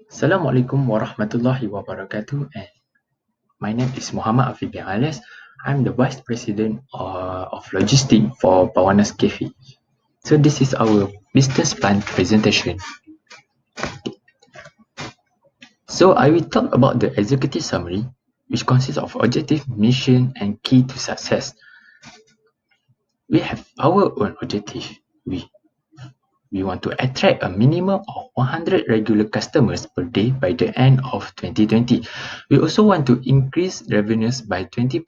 Assalamualaikum warahmatullahi wabarakatuh. And my name is Muhammad Afiq bin Alias. I'm the Vice President of Logistics for Bawana's Cafe. So this is our business plan presentation. So I will talk about the executive summary, which consists of objective, mission, and key to success. We have our own objective. We want to attract a minimum of 100 regular customers per day by the end of 2020. We also want to increase revenues by 20%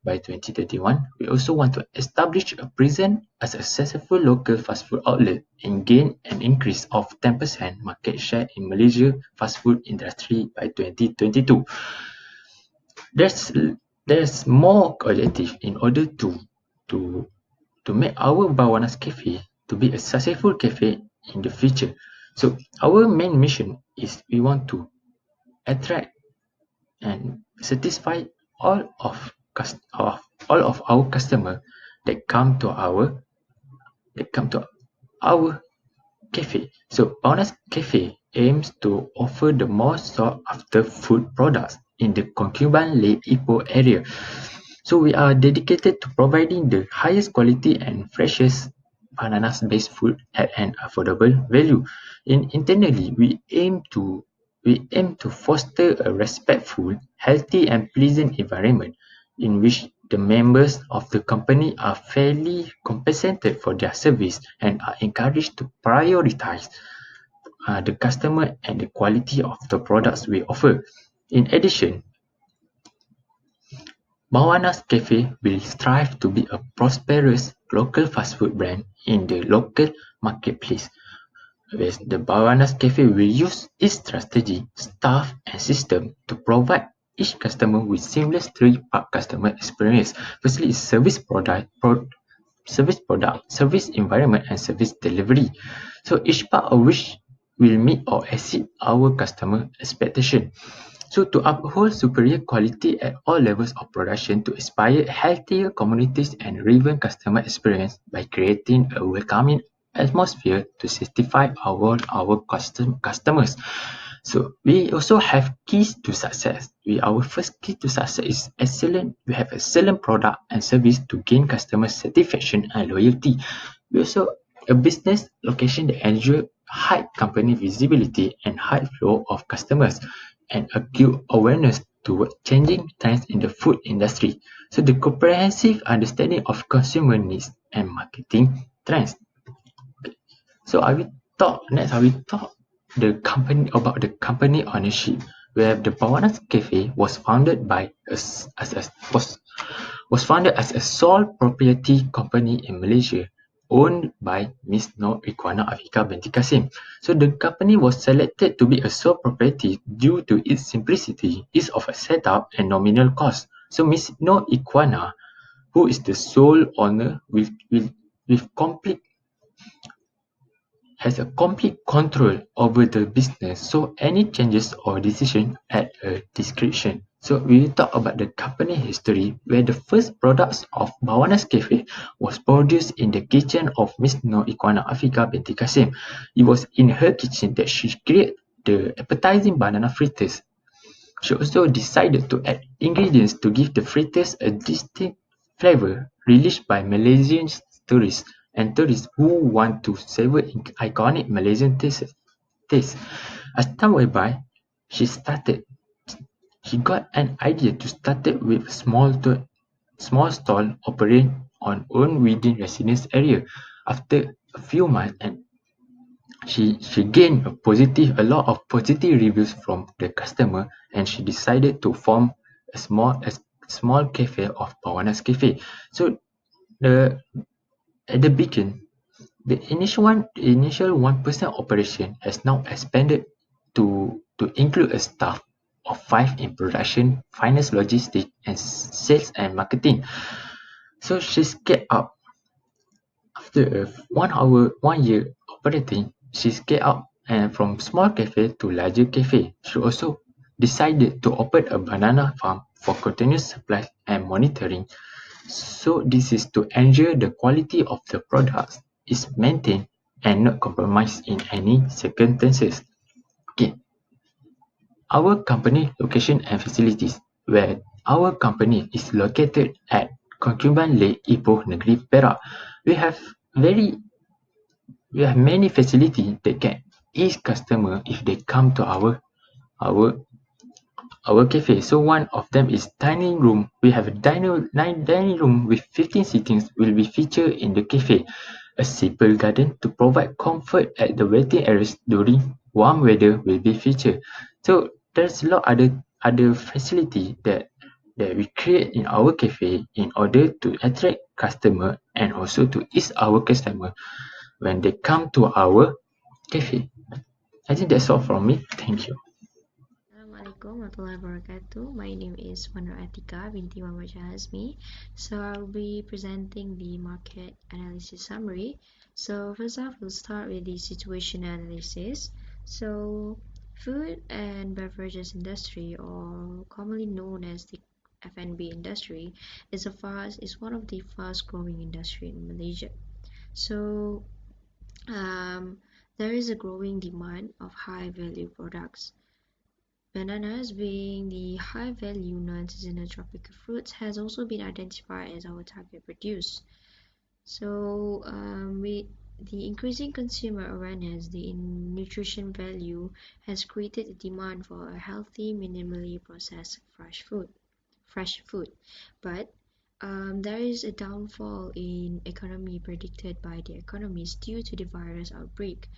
by 2031. We also want to establish a presence as a successful local fast food outlet and gain an increase of 10% market share in Malaysia fast food industry by 2022. There's more objective in order to make our Bawana's Cafe to be a successful cafe in the future. So our main mission is we want to attract and satisfy all of our customers that come to our cafe. So Bawana's Cafe aims to offer the most sought after food products in the Concubine Lake Ipoh area. So we are dedicated to providing the highest quality and freshest bananas-based food at an affordable value. Internally, we aim to foster a respectful, healthy, and pleasant environment in which the members of the company are fairly compensated for their service and are encouraged to prioritize the customer and the quality of the products we offer. In addition, Bawana's Cafe will strive to be a prosperous local fast food brand in the local marketplace. The Bawana's Cafe will use its strategy, staff, and system to provide each customer with seamless three-part customer experience. Firstly, is service product, service environment, and service delivery. So each part of which will meet or exceed our customer expectation. So to uphold superior quality at all levels of production to inspire healthier communities and riven customer experience by creating a welcoming atmosphere to satisfy our customers. So we also have keys to success. Our first key to success is excellent. We have excellent product and service to gain customer satisfaction and loyalty. We also a business location that ensure high company visibility and high flow of customers and acute awareness toward changing trends in the food industry. So the comprehensive understanding of consumer needs and marketing trends. So I will talk the company about the company ownership, where the Bawana Cafe was founded as a sole propriety company in Malaysia, owned by Miss Noor Ikhwana Afika binti Kasim. So the company was selected to be a sole propriety due to its simplicity, ease of setup, and nominal cost. So Miss Noor Ikhwana, who is the sole owner, has a complete control over the business, so any changes or decision at a discretion. So we will talk about the company history, where the first products of Bawana's Cafe was produced in the kitchen of Miss Noor Ikhwana Afika binti Kasim. It was in her kitchen that she created the appetizing banana fritters. She also decided to add ingredients to give the fritters a distinct flavor, relished by Malaysian tourists and tourists who want to savor iconic Malaysian tastes. As time went by, she got an idea to start it with small stall operating on own within residence area. After a few months, and she gained a lot of positive reviews from the customer, and she decided to form a small cafe of Bawana's Cafe. So at the beginning, the initial 1% operation has now expanded to include a staff of 5 in production, finance, logistics, and sales and marketing. So she scaled up. After 1 year operating, she scaled up and from small cafe to larger cafe. She also decided to open a banana farm for continuous supply and monitoring. So this is to ensure the quality of the products is maintained and not compromised in any circumstances. Okay. our company location and facilities, where our company is located at Concubine Lake, Ipoh, Negeri Perak. We have very we have many facilities that can ease customer if they come to our our cafe. So one of them is dining room. We have a dining room with 15 sittings will be featured in the cafe. A simple garden to provide comfort at the waiting areas during warm weather will be featured. So there's a lot other facility that we create in our cafe in order to attract customer and also to ease our customer when they come to our cafe. I think that's all from me. Thank you. Assalamualaikum warahmatullahi wabarakatuh. My name is Wana Atika binti Muhammad Shahazmi. So I'll be presenting the market analysis summary. So first off, we'll start with the situation analysis. So food and beverages industry, or commonly known as the F&B industry, is one of the fast growing industry in Malaysia. So there is a growing demand of high value products. Bananas, being the high-value non-seasonal tropical fruits, has also been identified as our target produce. So, the increasing consumer awareness, the nutrition value, has created a demand for a healthy, minimally processed fresh food. But there is a downfall in economy predicted by the economists due to the virus outbreak,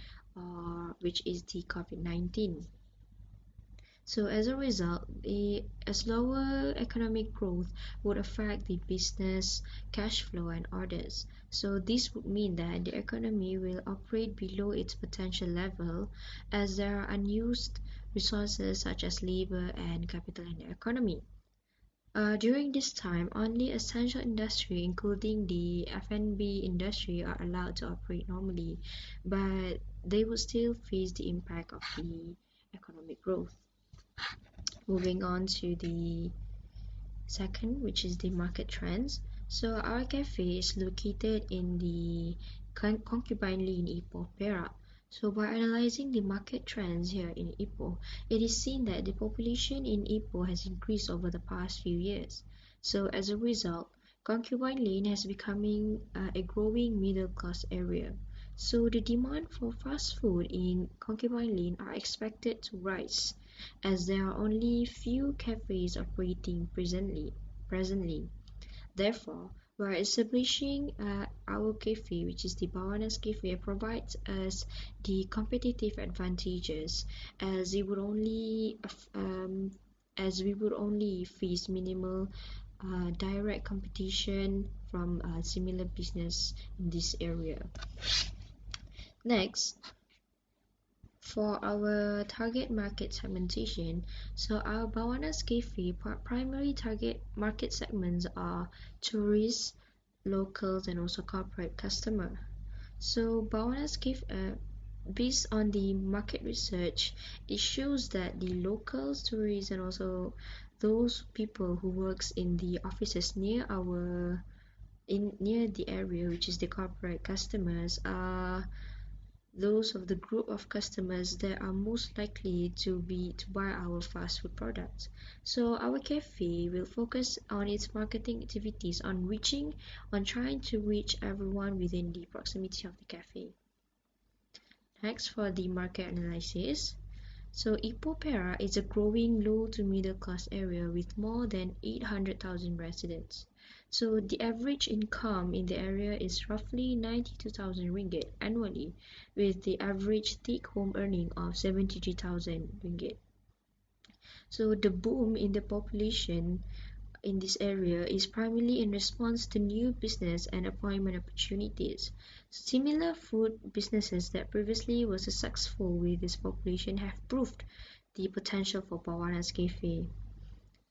which is the COVID-19. So as a result, a slower economic growth would affect the business cash flow and orders. So this would mean that the economy will operate below its potential level as there are unused resources such as labor and capital in the economy. During this time, only essential industry, including the F&B industry, are allowed to operate normally, but they will still face the impact of the economic growth. Moving on to the second, which is the market trends. So our cafe is located in the Concubine Lane, Ipoh, Perak. So by analyzing the market trends here in Ipoh, it is seen that the population in Ipoh has increased over the past few years. So as a result, Concubine Lane has becoming a growing middle class area. So the demand for fast food in Concubine Lane are expected to rise as there are only few cafes operating presently. Therefore, we're establishing our cafe, which is the Bawana's Cafe, provides us the competitive advantages as it would only as we would only face minimal direct competition from similar business in this area. Next, for our target market segmentation, so our Bawana's Cafe primary target market segments are tourists, locals, and also corporate customer. So Bawana's Cafe, based on the market research, it shows that the locals, tourists, and also those people who works in the offices near near the area, which is the corporate customers, are those of the group of customers that are most likely to buy our fast food products. So our cafe will focus on its marketing activities on trying to reach everyone within the proximity of the cafe. Next, for the market analysis. So Ipoh Perak is a growing low to middle class area with more than 800,000 residents. So the average income in the area is roughly 92,000 ringgit annually, with the average take-home earning of 73,000 ringgit. So the boom in the population in this area is primarily in response to new business and employment opportunities. Similar food businesses that previously were successful with this population have proved the potential for Bawana's Cafe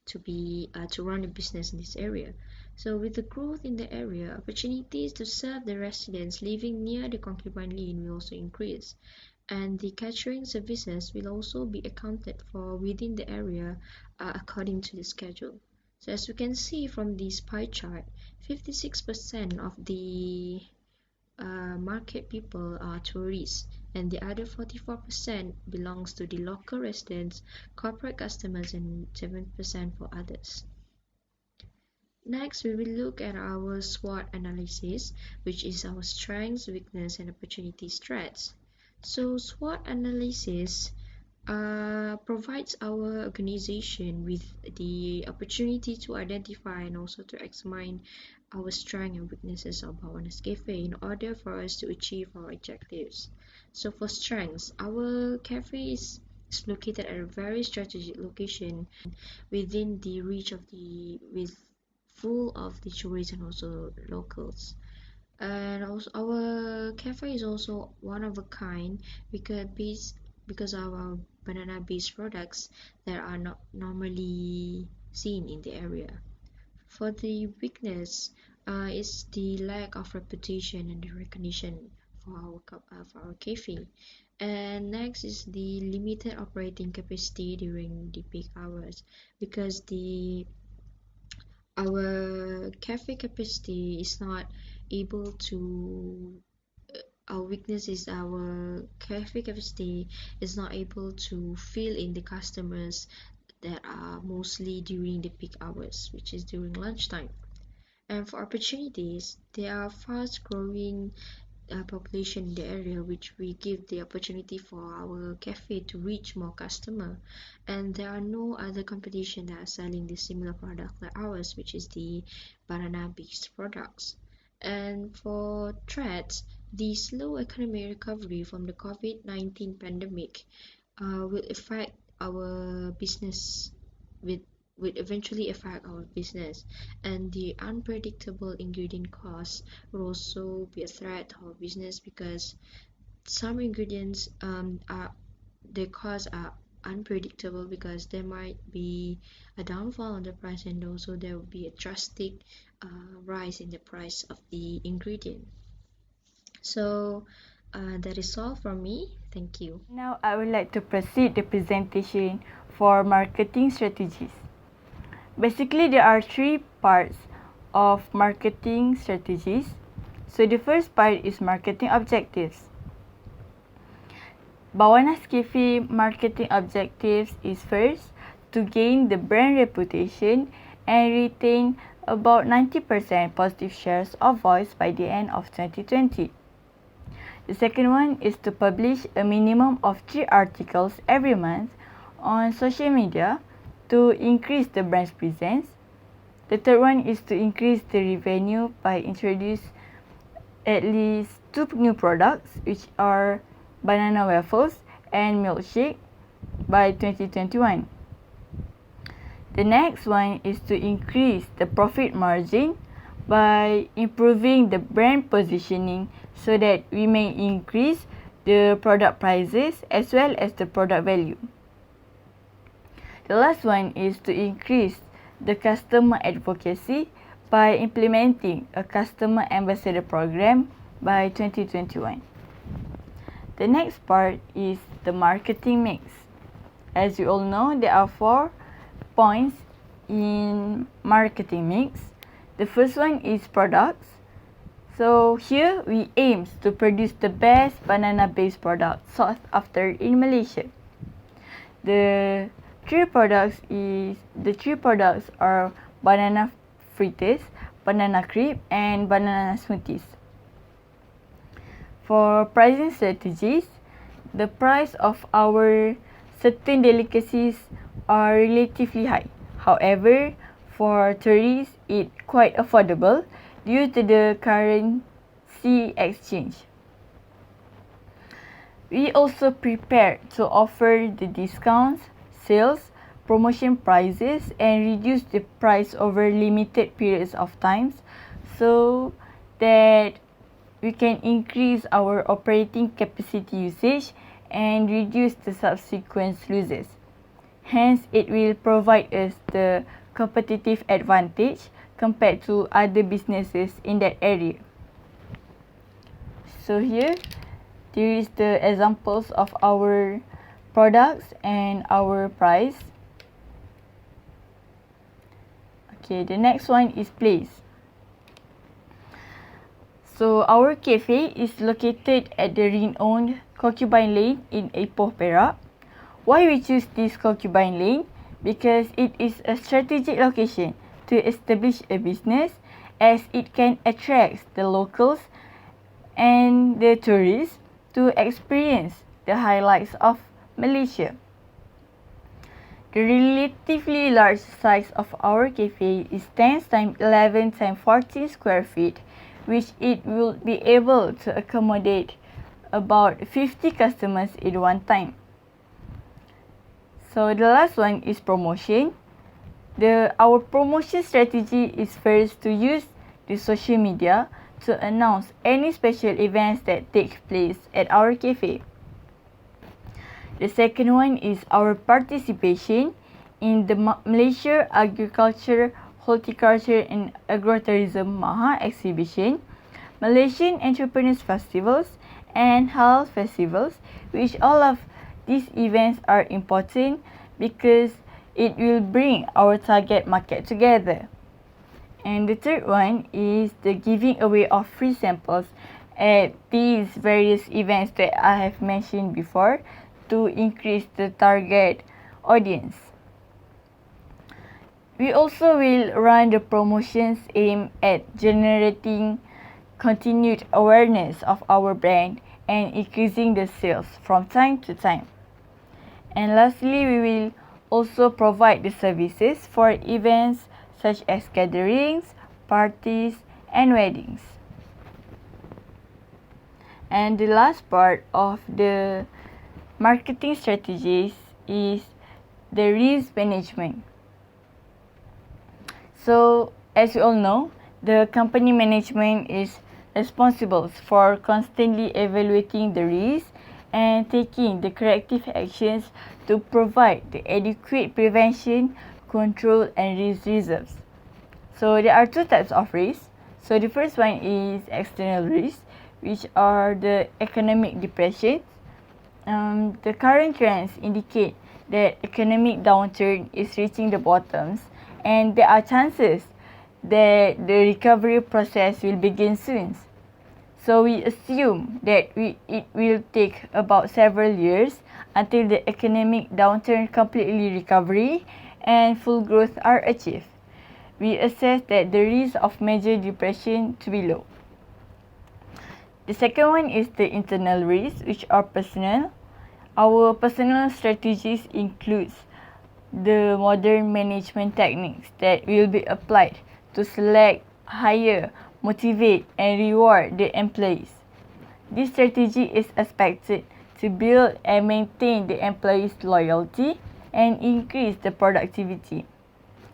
to run a business in this area. So with the growth in the area, opportunities to serve the residents living near the Concubine Lane will also increase, and the catering services will also be accounted for within the area according to the schedule. So as you can see from this pie chart, 56% of the market people are tourists and the other 44% belongs to the local residents, corporate customers, and 7% for others. Next, we will look at our SWOT analysis, which is our strengths, weakness, and opportunities threats. So SWOT analysis provides our organization with the opportunity to identify and also to examine our strengths and weaknesses of Bawana's Cafe in order for us to achieve our objectives. So for strengths, our cafe is located at a very strategic location within the reach of the with full of the tourists and also locals. And also our cafe is also one of a kind because of our banana based products that are not normally seen in the area. For the weakness, is the lack of reputation and the recognition for our cafe. And next is the limited operating capacity during the peak hours because the our cafe capacity is not able to our weakness is our cafe capacity is not able to fill in the customers that are mostly during the peak hours, which is during lunchtime. And for opportunities, there are fast growing population in the area, which we give the opportunity for our cafe to reach more customer. And there are no other competition that are selling the similar product like ours, which is the banana based products. And for threats, the slow economic recovery from the COVID-19 pandemic will affect our business with would eventually affect our business, and the unpredictable ingredient costs will also be a threat to our business because some ingredients are the costs are unpredictable because there might be a downfall on the price and also there will be a drastic rise in the price of the ingredient. So that is all from me. Thank you. Now I would like to proceed the presentation for marketing strategies. Basically, there are three parts of marketing strategies. So the first part is marketing objectives. Bawana's Cafe marketing objectives is first to gain the brand reputation and retain about 90% positive shares of voice by the end of 2020. The second one is to publish a minimum of 3 articles every month on social media to increase the brand's presence. The third one is to increase the revenue by introduce at least 2 new products, which are banana waffles and milkshake by 2021. The next one is to increase the profit margin by improving the brand positioning so that we may increase the product prices as well as the product value. The last one is to increase the customer advocacy by implementing a customer ambassador program by 2021. The next part is the marketing mix. As you all know, there are 4 points in marketing mix. The first one is products. So here we aim to produce the best banana-based product sought after in Malaysia. The three products are banana fritters, banana crepe, and banana smoothies. For pricing strategies, the price of our certain delicacies are relatively high. However, for tourists, it's quite affordable due to the currency exchange. We also prepare to offer the discounts, sales, promotion prices, and reduce the price over limited periods of times so that we can increase our operating capacity usage and reduce the subsequent losses. Hence, it will provide us the competitive advantage compared to other businesses in that area. So here, there is the examples of our products and our price. Okay, the next one is place. So our cafe is located at the renowned Concubine Lane in Ipoh, Perak. Why we choose this Concubine Lane? Because it is a strategic location to establish a business, as it can attract the locals and the tourists to experience the highlights of Malaysia. The relatively large size of our cafe is 10 times 11 times 14 square feet, which it will be able to accommodate about 50 customers at one time. So the last one is promotion. Our promotion strategy is first to use the social media to announce any special events that take place at our cafe. The second one is our participation in the Malaysia Agriculture, Horticulture and Agrotourism Maha Exhibition, Malaysian Entrepreneurs Festivals and Health Festivals, which all of these events are important because it will bring our target market together. And the third one is the giving away of free samples at these various events that I have mentioned before to increase the target audience. We also will run the promotions aimed at generating continued awareness of our brand and increasing the sales from time to time. And lastly, we will also provide the services for events such as gatherings, parties, and weddings. And the last part of the marketing strategies is the risk management. So, as you all know, the company management is responsible for constantly evaluating the risk and taking the corrective actions to provide the adequate prevention, control and risk reserves. So there are two types of risk. So the first one is external risk, which are the economic depression. The current trends indicate that economic downturn is reaching the bottoms and there are chances that the recovery process will begin soon. So we assume that it will take about several years until the economic downturn completely recovery and full growth are achieved. We assess that the risk of major depression to be low. The second one is the internal risk, which are personal. Our personal strategies includes the modern management techniques that will be applied to select, hire, motivate and reward the employees. This strategy is expected to build and maintain the employees' loyalty and increase the productivity.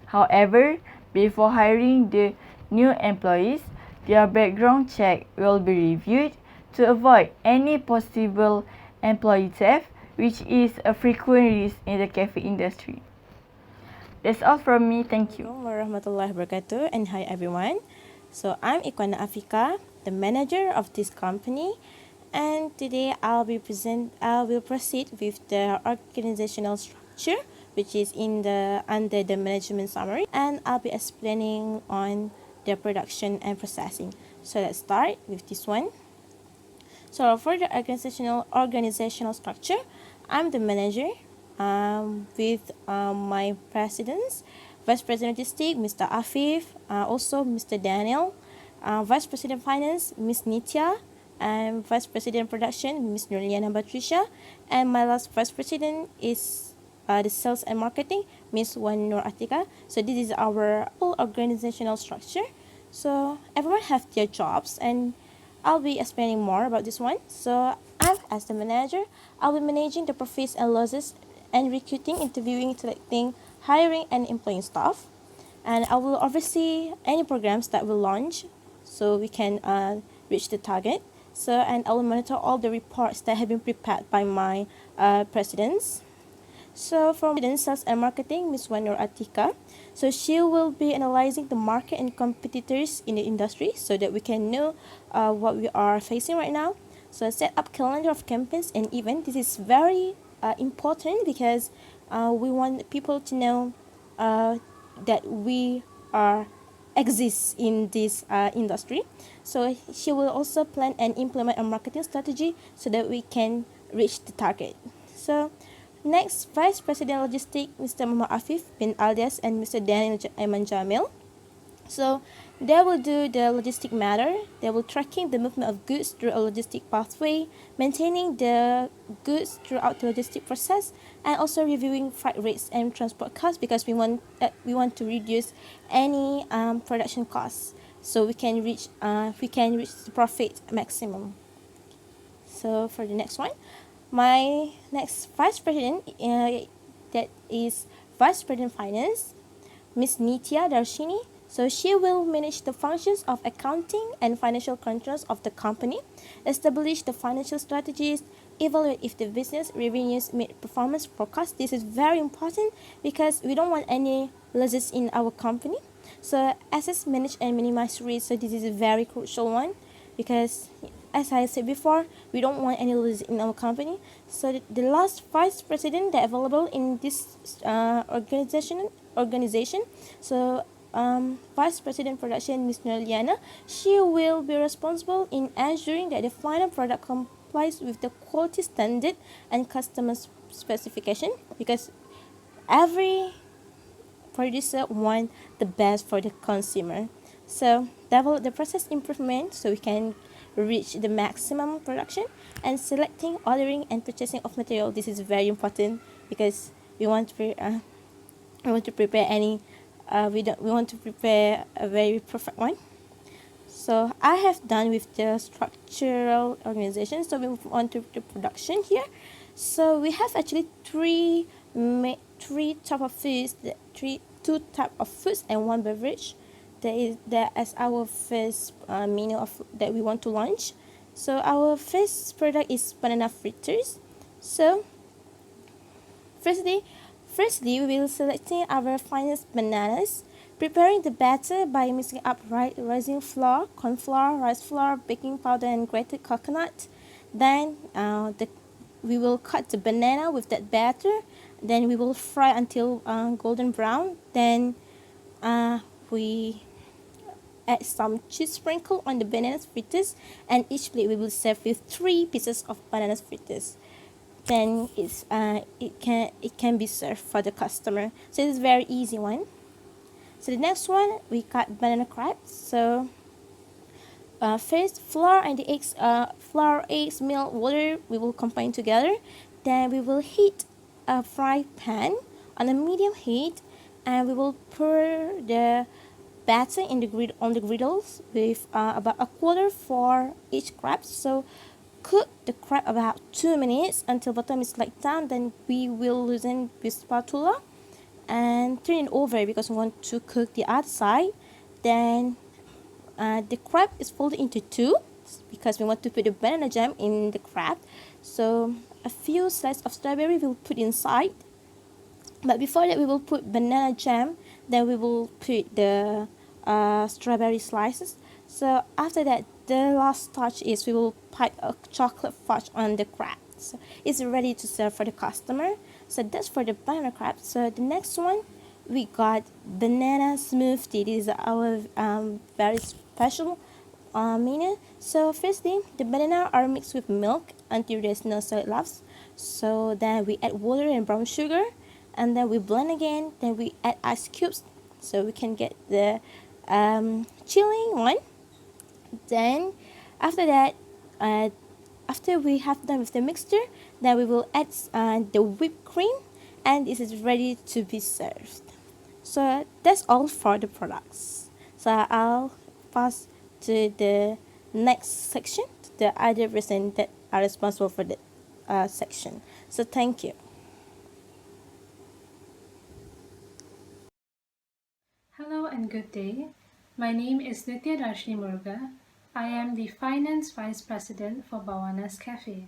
However, before hiring the new employees, their background check will be reviewed to avoid any possible employee theft, which is a frequent risk in the cafe industry. That's all from me. Thank you. Assalamualaikum warahmatullahi wabarakatuh, and hi everyone. So I'm Ikwana Afika, the manager of this company, and today I will proceed with the organizational structure, which is under the management summary, and I'll be explaining on the production and processing. So let's start with this one. So for the organizational structure, I'm the manager with my presidents, Vice President Logistics, Mr. Afif, also Mr. Daniel, Vice President Finance, Ms. Nitya, and Vice President Production, Ms. Nurliana Batrisha, and my last Vice President is the Sales and Marketing, Ms. Wan Nur Atika. So this is our whole organizational structure. So everyone have their jobs, and I'll be explaining more about this one. So I'm as the manager, I'll be managing the profits and losses and recruiting, interviewing, selecting, hiring and employing staff. And I will oversee any programs that will launch so we can reach the target. So, and I will monitor all the reports that have been prepared by my presidents. So from Sales and Marketing, Ms. Wanur Atika. So she will be analyzing the market and competitors in the industry so that we can know what we are facing right now. So set up calendar of campaigns and events. This is very important because we want people to know that we are exists in this industry. So she will also plan and implement a marketing strategy so that we can reach the target. So next, Vice President Logistics, Mr. Muhammad Afif bin Alias and Mr. Daniel Aiman Jamil. So they will do the logistic matter. They will tracking the movement of goods through a logistic pathway, maintaining the goods throughout the logistic process, and also reviewing freight rates and transport costs because we want to reduce any production costs so we can reach the profit maximum. So for the next one, my next vice president that is Vice President Finance, Ms. Nitya Darshini. So she will manage the functions of accounting and financial controls of the company, establish the financial strategies, evaluate if the business revenues meet performance forecast. This is very important because we don't want any losses in our company. So assets manage and minimize risk. So this is a very crucial one because as I said before, we don't want any losses in our company. So the last vice president that available in this organization. So Vice President Production, Ms. Nurliana, she will be responsible in ensuring that the final product complies with the quality standard and customer specification because every producer want the best for the consumer. So develop the process improvement so we can reach the maximum production, and selecting, ordering, and purchasing of material. This is very important because we want to prepare any we want to prepare a very perfect one. So I have done with the structural organization. So we move on to the production here. So we have actually three type of foods, two type of foods and one beverage. That as our first menu of that we want to launch. So our first product is banana fritters. So Firstly, we will selecting our finest bananas, preparing the batter by mixing up rising flour, corn flour, rice flour, baking powder, and grated coconut. Then we will cut the banana with that batter. Then we will fry until golden brown. Then we add some cheese sprinkle on the banana fritters, and each plate we will serve with 3 pieces of banana fritters. Then it can be served for the customer. So it's very easy one. So the next one we got banana crabs. So first flour and the eggs, flour, eggs, milk, water we will combine together. Then we will heat a fry pan on a medium heat, and we will pour the batter in on the griddles with about a quarter for each crab. So cook the crab about 2 minutes until bottom is like down. Then we will loosen with spatula and turn it over because we want to cook the other side. Then the crab is folded into 2 because we want to put the banana jam in the crab. So a few slices of strawberry we'll put inside. But before that we will put banana jam. Then we will put the strawberry slices. So after that, the last touch is we will pipe a chocolate fudge on the crab. So it's ready to serve for the customer. So that's for the banana crab. So the next one, we got banana smoothie. This is our very special menu. So firstly, the banana are mixed with milk until there's no solid lumps. So then we add water and brown sugar, and then we blend again. Then we add ice cubes so we can get the chilling one. Then after that, after we have done with the mixture, then we will add the whipped cream, and this is ready to be served. So that's all for the products. So I'll pass to the next section to the other person that are responsible for the section. So thank you. Hello and good day. My name is Nitya Darshini Muruga. I am the Finance Vice President for Bawana's Cafe.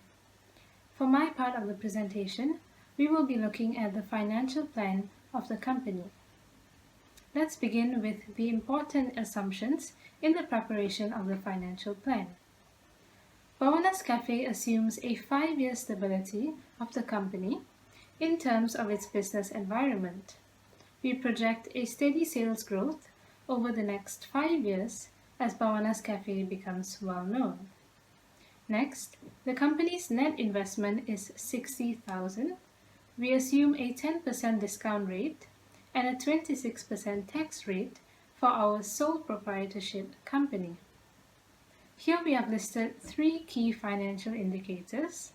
For my part of the presentation, we will be looking at the financial plan of the company. Let's begin with the important assumptions in the preparation of the financial plan. Bawana's Cafe assumes a 5-year stability of the company in terms of its business environment. We project a steady sales growth over the next 5 years as Bawana's Cafe becomes well known. Next, the company's net investment is 60,000. We assume a 10% discount rate and a 26% tax rate for our sole proprietorship company. Here we have listed 3 key financial indicators.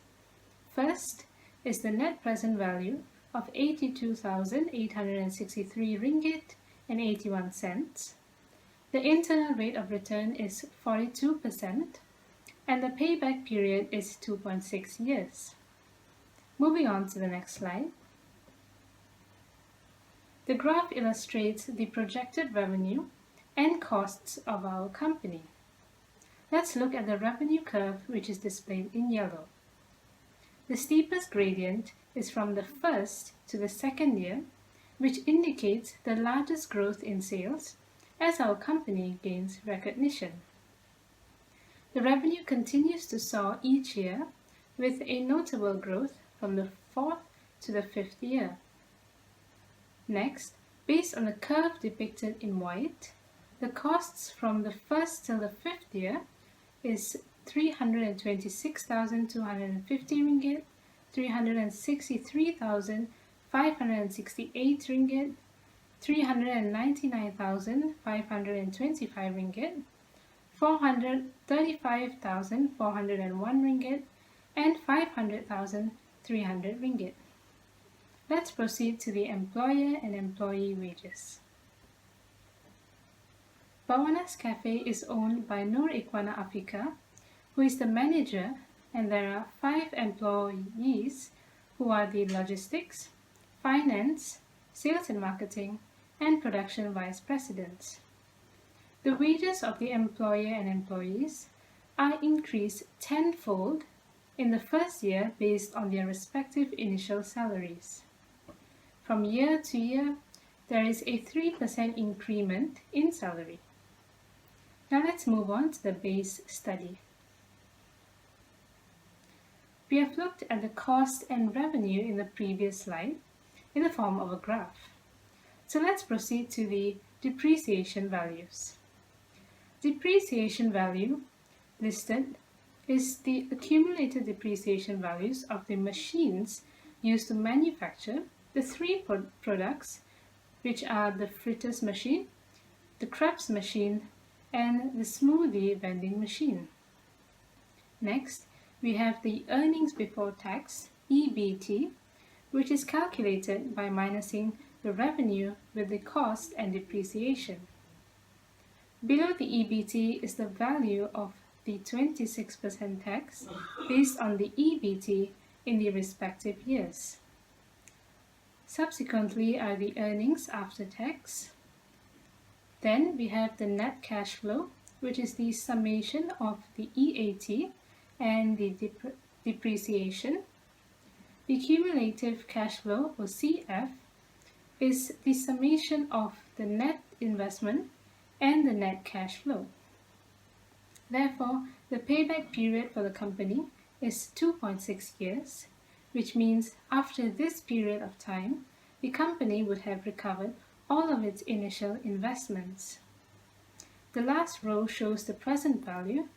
First is the net present value of 82,863 ringgit and 81 cents. The internal rate of return is 42%, and the payback period is 2.6 years. Moving on to the next slide. The graph illustrates the projected revenue and costs of our company. Let's look at the revenue curve, which is displayed in yellow. The steepest gradient is from the first to the second year, which indicates the largest growth in sales as our company gains recognition. The revenue continues to soar each year, with a notable growth from the 4th to the 5th year. Next, based on the curve depicted in white, the costs from the 1st till the 5th year is 326,250 ringgit, 363,568 ringgit, 399,525 ringgit, 435,401 ringgit, and 500,300 ringgit. Let's proceed to the employer and employee wages. Bawana's Cafe is owned by Nur Ikwana Afika, who is the manager, and there are 5 employees who are the logistics, finance, sales and marketing, and production vice presidents. The wages of the employer and employees are increased tenfold in the first year based on their respective initial salaries. From year to year, there is a 3% increment in salary. Now let's move on to the base study. We have looked at the cost and revenue in the previous slide in the form of a graph. So let's proceed to the depreciation values. Depreciation value listed is the accumulated depreciation values of the machines used to manufacture the 3 products, which are the fritters machine, the crepes machine, and the smoothie vending machine. Next, we have the earnings before tax, EBT, which is calculated by minusing the revenue with the cost and depreciation. Below the EBT is the value of the 26% tax based on the EBT in the respective years. Subsequently are the earnings after tax. Then we have the net cash flow, which is the summation of the EAT and the depreciation. The cumulative cash flow, or CF, is the summation of the net investment and the net cash flow. Therefore, the payback period for the company is 2.6 years, which means after this period of time, the company would have recovered all of its initial investments. The last row shows the present value,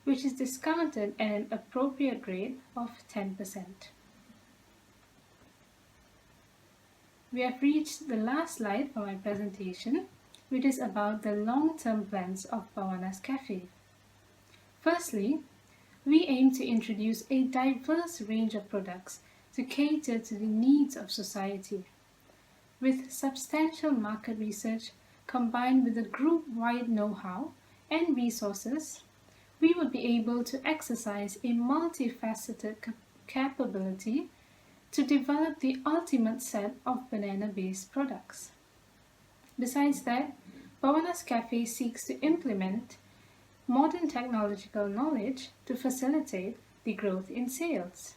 which is discounted at an appropriate rate of 10%. We have reached the last slide for my presentation, which is about the long-term plans of Bawana's Cafe. Firstly, we aim to introduce a diverse range of products to cater to the needs of society. With substantial market research combined with a group-wide know-how and resources, we would be able to exercise a multifaceted capability to develop the ultimate set of banana-based products. Besides that, Bawana's Cafe seeks to implement modern technological knowledge to facilitate the growth in sales.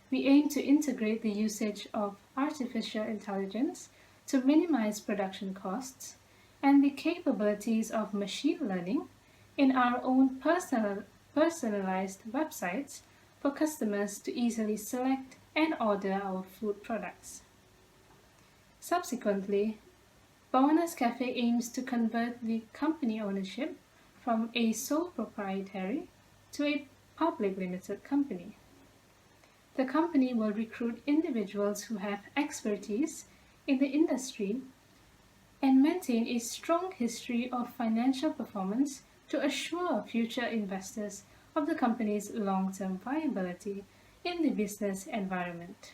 We aim to integrate the usage of artificial intelligence to minimize production costs and the capabilities of machine learning in our own personalized websites for customers to easily select and order our food products. Subsequently, Bawana's Cafe aims to convert the company ownership from a sole proprietary to a public limited company. The company will recruit individuals who have expertise in the industry and maintain a strong history of financial performance to assure future investors of the company's long-term viability in the business environment.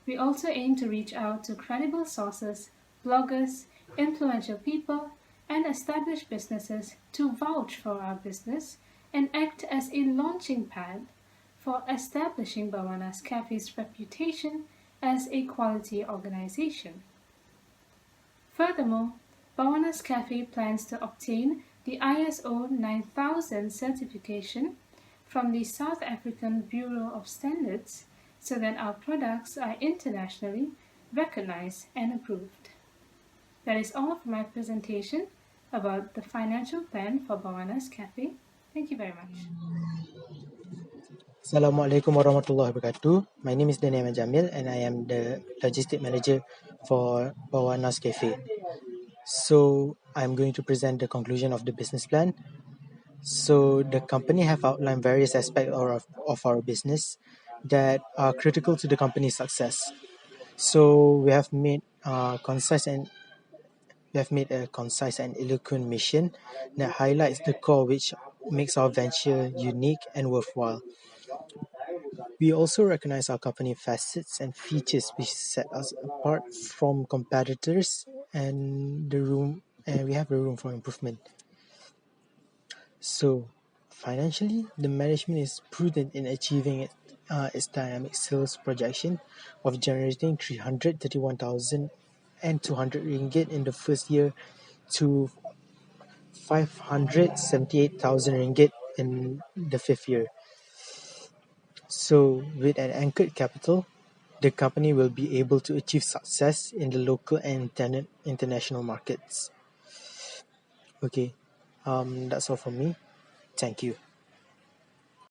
We also aim to reach out to credible sources, bloggers, influential people, and established businesses to vouch for our business and act as a launching pad for establishing Bawana's Cafe's reputation as a quality organization. Furthermore, Bawana's Cafe plans to obtain the ISO 9000 certification from the South African Bureau of Standards so that our products are internationally recognized and approved. That is all for my presentation about the financial plan for Bawana's Cafe. Thank you very much. Assalamualaikum warahmatullahi wabarakatuh. My name is Daniel Jamil and I am the logistic manager for Bawana's Cafe. So I'm going to present the conclusion of the business plan. So the company have outlined various aspects of our business that are critical to the company's success. So we have made a concise and eloquent mission that highlights the core which makes our venture unique and worthwhile. We also recognize our company facets and features which set us apart from competitors and we have the room for improvement. So financially, the management is prudent in achieving its dynamic sales projection of generating 331,200 ringgit in the first year to 578,000 ringgit in the fifth year. So with an anchored capital, the company will be able to achieve success in the local and international markets. Okay, that's all from me. Thank you.